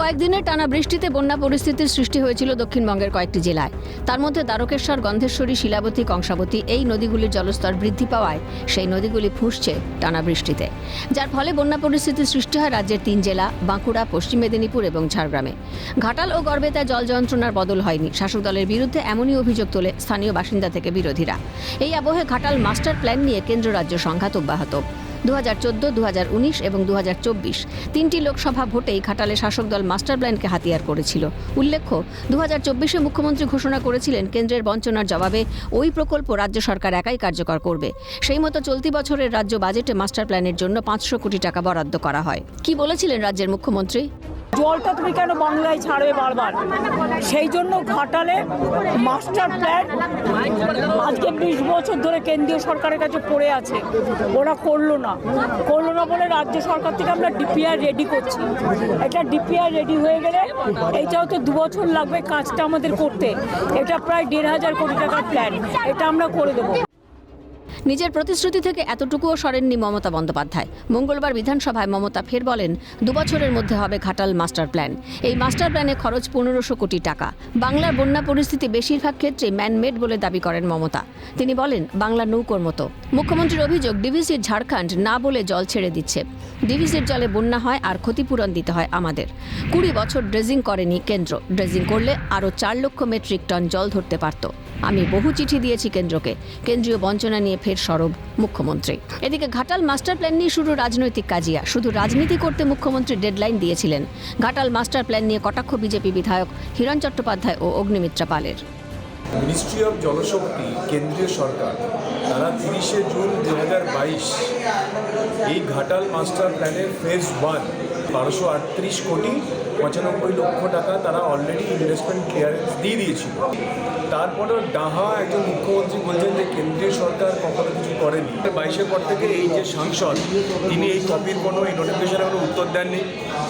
কয়েকদিনের টানা বৃষ্টিতে বন্যা পরিস্থিতির সৃষ্টি হয়েছিল দক্ষিণবঙ্গের কয়েকটি জেলায়। তার মধ্যে দ্বারকেশ্বর, গন্ধেশ্বরী, শিলাবতী, কংসাবতী এই নদীগুলির জলস্তর বৃদ্ধি পাওয়ায় সেই নদীগুলি ফুঁসছে টানা বৃষ্টিতে, যার ফলে বন্যা পরিস্থিতির সৃষ্টি হয় রাজ্যের 3 জেলা বাঁকুড়া, পশ্চিম মেদিনীপুর এবং ঝাড়গ্রামে। ঘাটাল ও গড়বেতায় জল যন্ত্রণার বদল হয়নি। শাসক দলের বিরুদ্ধে এমনই অভিযোগ তোলে স্থানীয় বাসিন্দা থেকে বিরোধীরা। এই আবহে ঘাটাল মাস্টার প্ল্যান নিয়ে কেন্দ্র রাজ্য সংঘাত অব্যাহত। 2014, 2019 এবং 2024 তিনটি লোকসভা ভোটেই ঘাটালে শাসক দল মাস্টার প্ল্যানকে হাতিয়ার করেছিল। উল্লেখ্য, 2024-এ মুখ্যমন্ত্রী ঘোষণা করেছিলেন কেন্দ্রের বঞ্চনার জবাবে ওই প্রকল্প রাজ্য সরকার একাই কার্যকর করবে। সেই মতো চলতি বছরের রাজ্য বাজেটে মাস্টার প্ল্যানের জন্য 500 কোটি টাকা বরাদ্দ করা হয়। কি বলেছিলেন রাজ্যের মুখ্যমন্ত্রী? জলটা তুমি কেন বাংলায় ছাড়বে বারবার? সেই জন্য ঘাটালে মাস্টার প্ল্যান আজকে 20 বছর ধরে কেন্দ্রীয় সরকারের কাছে পড়ে আছে। ওরা করলো না বলে রাজ্য সরকার থেকে আমরা ডিপিআর রেডি করছি। এটা ডিপিআর রেডি হয়ে গেলে এইটাও তো 2 বছর লাগবে কাজটা আমাদের করতে। এটা প্রায় 1,500 কোটি টাকার প্ল্যান, এটা আমরা করে দেবো। নিজের প্রতিশ্রুতি থেকে এতটুকুও সরেননি মমতা বন্দ্যোপাধ্যায়। মঙ্গলবার বিধানসভায় মমতা ফের বলেন 2 বছরের মধ্যে হবে ঘাটাল মাস্টার প্ল্যান। এই মাস্টার প্ল্যানে খরচ 1500 কোটি টাকা। বাংলার বন্যা পরিস্থিতি বেশিরভাগ ক্ষেত্রে ম্যানমেড বলে দাবি করেন মমতা। তিনি বলেন বাংলা নৌকোর মতো। মুখ্যমন্ত্রীর অভিযোগ ডিভিসির ঝাড়খণ্ড না বলে জল ছেড়ে দিচ্ছে। ডিভিসির জলে বন্যা হয় আর ক্ষতিপূরণ দিতে হয় আমাদের। 20 বছর ড্রেজিং করেনি কেন্দ্র। ড্রেজিং করলে আরও 4 লক্ষ মেট্রিক টন জল ধরতে পারত। আমি বহু চিঠি দিয়েছি কেন্দ্রকে। কেন্দ্রীয় বঞ্চনা নিয়ে ফের সরব মুখ্যমন্ত্রী। এদিকে ঘাটাল মাস্টার প্ল্যান নিয়ে শুরু রাজনৈতিক কাজিয়া। শুধু রাজনীতি করতে মুখ্যমন্ত্রী ডেডলাইন দিয়েছিলেন। ঘাটাল মাস্টার প্ল্যান নিয়ে কটাক্ষ বিজেপি বিধায়ক হিরণ চট্টোপাধ্যায় ও অগ্নিমিত্রা পালের। মিনিস্ট্রি অফ জলশক্তি, কেন্দ্রীয় সরকার, তারা 30শে জুন 2022 এই ঘাটাল মাস্টার প্ল্যানের ফেজ 1 1238 কোটি 95 লক্ষ টাকা তারা অলরেডি ইনভেস্টমেন্ট ক্লিয়ারেন্স দিয়ে দিয়েছিল। তারপরেও ডাহা একজন মুখ্যমন্ত্রী বলছেন যে কেন্দ্রীয় সরকার কখনো কিছু করেনি। 22-এর পর থেকে এই যে সাংসদ, তিনি এই কপির কোনো এই নোটিফিকেশনের কোনো উত্তর দেননি।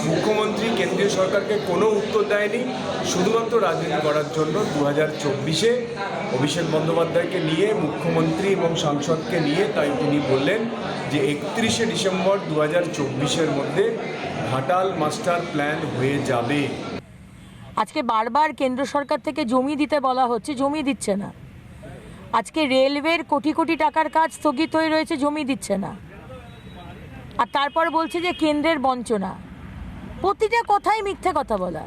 মুখ্যমন্ত্রী কেন্দ্রীয় সরকারকে কোনো উত্তর দেয়নি, শুধুমাত্র রাজনীতি করার জন্য 2024-এ অভিষেক বন্দ্যোপাধ্যায়কে নিয়ে, মুখ্যমন্ত্রী এবং সাংসদকে নিয়ে, তাই তিনি বললেন যে 31শে ডিসেম্বর 2024-এর মধ্যে ঘাটাল মাস্টার প্ল্যান হয়ে যাবে। আজকে বারবার কেন্দ্র সরকার থেকে জমি দিতে বলা হচ্ছে, জমি দিচ্ছে না। আজকে রেলওয়ের কোটি কোটি টাকার কাজ স্থগিত হয়ে রয়েছে, জমি দিচ্ছে না। আর তারপর বলছে যে কেন্দ্রের বঞ্চনা। প্রতিটা কথাই মিথ্যে কথা বলা।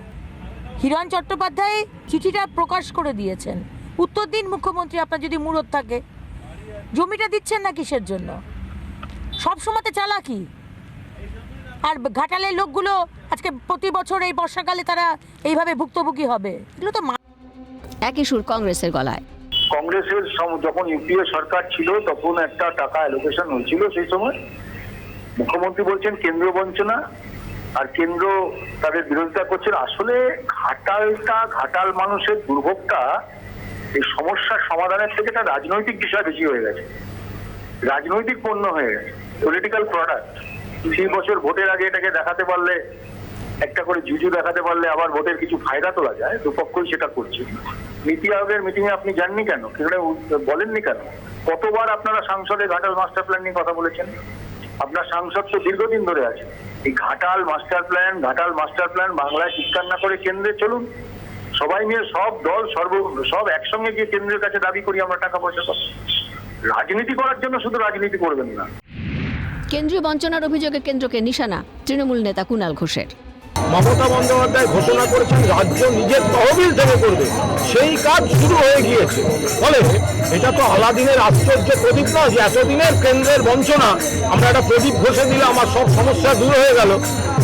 হিরণ চট্টোপাধ্যায় চিঠিটা প্রকাশ করে দিয়েছেন। উত্তর দিন মুখ্যমন্ত্রী, আপনার যদি মুরত থাকে। জমিটা দিচ্ছেন না কিসের জন্য? সবসময়তে চালাকি। আর ঘাটালের লোকগুলো আজকে প্রতি বছর এই বর্ষাকালে তারা এইভাবে ভুক্তভোগী হবে। এগুলো তো একই সুর কংগ্রেসের গলায়। কংগ্রেসের যখন ইউপিএ সরকার ছিল তখন একটা টাকা অ্যালোকেশন হয়েছিল। সেই সময় মুখ্যমন্ত্রী বলছেন কেন্দ্র বঞ্চনা, আর কেন্দ্র তাদের বিরোধিতা করছেন। আসলে ঘাটাল মানুষের দুর্ভোগটা এই সমস্যার সমাধানের থেকে একটা রাজনৈতিক বিষয় বেশি হয়ে গেছে, রাজনৈতিক পণ্য হয়ে গেছে, পলিটিক্যাল প্রোডাক্ট। 3 বছর ভোটের আগে এটাকে দেখাতে পারলে, একটা করে জুজু দেখাতে পারলে আবার ভোটের কিছু ফায়দা তোলা যায়। দুপক্ষই সেটা করছে। নীতি আয়োগের মিটিংয়ে আপনি যাননি কেন? সেখানে বলেননি কেন? কতবার আপনারা সংসদে ঘাটাল মাস্টার প্ল্যান নিয়ে কথা বলেছেন? আপনার সাংসদ তো দীর্ঘদিন ধরে আছে। এই ঘাটাল মাস্টার প্ল্যান বাংলায় চিৎকার না করে কেন্দ্রে চলুন। সবাই মিলে সব দল সব একসঙ্গে গিয়ে কেন্দ্রের কাছে দাবি করি আমরা টাকা পয়সা পাবো। রাজনীতি করার জন্য শুধু রাজনীতি করবেন না। কেন্দ্রীয় বঞ্চনার অভিযোগে কেন্দ্রকে নিশানা তৃণমূল নেতা কুণাল ঘোষের। মমতা বন্দ্যোপাধ্যায় ঘোষণা করেছেন রাজ্য নিজের তহবিল থেকে করবে, সেই কাজ শুরু হয়ে গিয়েছে। ফলে এটা তো আলাদিনের আশ্চর্য প্রদীপ না যে এতদিনের কেন্দ্রের বঞ্চনা আমরা একটা প্রদীপ ঘষে দিলে আমার সব সমস্যা দূর হয়ে গেল।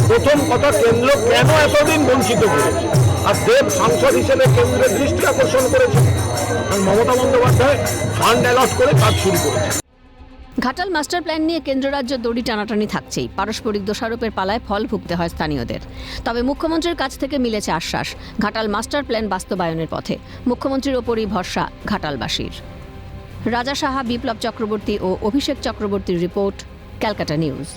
প্রথম কথা, কেন্দ্র কেন এতদিন বঞ্চিত করেছে, আর দেব সাংসদ হিসেবে কেন্দ্রের দৃষ্টি আকর্ষণ করেছে। মমতা বন্দ্যোপাধ্যায় ফান্ড অ্যালট করে কাজ শুরু করেছে। ঘাটাল মাস্টার প্ল্যান নিয়ে কেন্দ্র রাজ্য দড়ি টানাটানি থাকছেই। পারস্পরিক দোষারোপের পালায় ফল ভুগতে হয় স্থানীয়দের। তবে মুখ্যমন্ত্রীর কাছ থেকে মিলেছে আশ্বাস, ঘাটাল মাস্টার প্ল্যান বাস্তবায়নের পথে। মুখ্যমন্ত্রীর ওপরই ভরসা ঘাটালবাসীর। রাজা সাহা, বিপ্লব চক্রবর্তী ও অভিষেক চক্রবর্তীর রিপোর্ট, ক্যালকাটা নিউজ।